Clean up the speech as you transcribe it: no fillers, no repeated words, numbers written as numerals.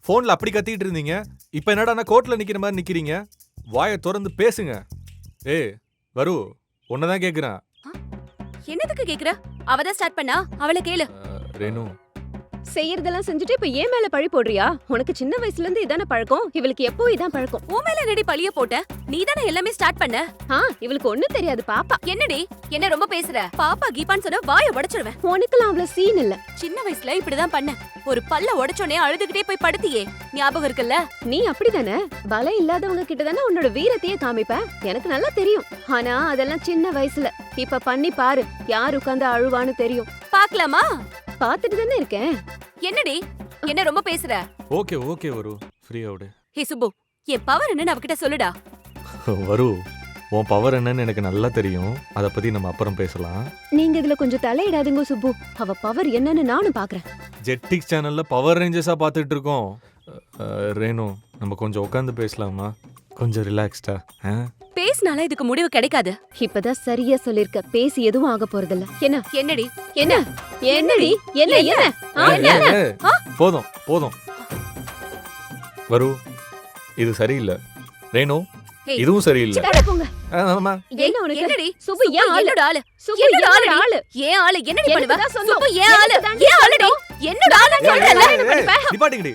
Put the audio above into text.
போன்ல அப்படி கத்திட்டு இருந்தீங்க. இப்ப என்னடா கோர்ட்ல நிக்கிற மாதிரி நிக்கிறீங்க? வாயை திறந்து பேசுங்க. ஏய் வரு, உன்னதான் கேக்குறேன். என்னதுக்கு கேக்குற? அவதான் ஸ்டார்ட் பண்ணா, அவளை கேளு. ரேணு, செய்யறதெல்லாம் செஞ்சுட்டு இப்ப ஏன் மேல பழி போடுறியா? உனக்கு சின்ன வயசுல இருந்து இதான பழக்கம். இவளுக்கு எப்போ இதான் பழக்கம். உன் மேல என்னடி பழிய போட்ட? நீதானே எல்லாமே ஸ்டார்ட் பண்ண. இவளுக்கு ஒண்ணும் தெரியாது பாப்பா. என்னடி என்ன ரொம்ப பேசுற? பாப்பா கீபான்னு சொன்னா வாயை உடைச்சிருவேன். உனக்குலாம் அவ்வளவு சீன் இல்ல. சின்ன வயசுல இப்படிதான் பண்ண. ஒரு பல்ல உடைச்சோனே அழுதுகிட்டே போய் படுத்தியே, ஞாபகம் இருக்குல்ல? நீ அப்படிதானே? பலம் இல்லாதவங்க கிட்ட தானே உன்னோட வீரத்தையே காமிப்ப. எனக்கு நல்லா தெரியும். ஆனா அதெல்லாம் சின்ன வயசுல. இப்ப பண்ணி பாரு, யார் உட்கார்ந்து அழுவான்னு தெரியும். பாக்கலாமா? பாத்துட்டு தானே இருக்கேன். என்னடி என்ன ரொம்ப பேசுற? ஓகே ஓகே வரு, ஃப்ரீயா விடு. ஹே சுப்பு, என் பவர் என்னன்னு அவகிட்ட சொல்லுடா. வரு, உன் பவர் என்னன்னு எனக்கு நல்லா தெரியும். அத பத்தி நம்ம அப்புறம் பேசலாம். நீங்க இதுல கொஞ்சம் தலையிடாதீங்க சுப்பு. அவ பவர் என்னன்னு நானும் பாக்குறேன். ஜெட்டிக்ஸ் சேனல்ல பவர் ரேஞ்சர்ஸா பாத்துட்டு இருக்கோம். ரேணு, நம்ம கொஞ்சம் உட்காந்து பேசலாமா? கொஞ்சம் ரிலாக்ஸ்டா. பேசினால இதுக்கு முடிவு கிடைக்காது. இப்பதான் சரியா சொல்லிருக்க. பேசி எதுவும் ஆக போறதில்ல. என்ன என்னடி என்ன என்னடி என்ன என்ன போதும் போதும் வரு, இது சரியில்லை. ரேணு, ஏய், இதுவும் சரியில்லை. அட போங்க. ஆமா. என்ன உனக்கு? என்னடி சுப்பு ஏன் ஆளு? என்னோட ஆளு? சுப்பு என்னோட ஏன் ஆளு? ஆளு? ஏன் ஆளு? என்னடி எனக்கு பண்ணுவ? தான் சொந்தம். சுப்பு ஏன் ஆளு? எனக்கு தாண்டி ஏன் ஆளுடி? என்னோட ஆளுன்னு சொல்றல? நிப்பாட்டுங்கடி.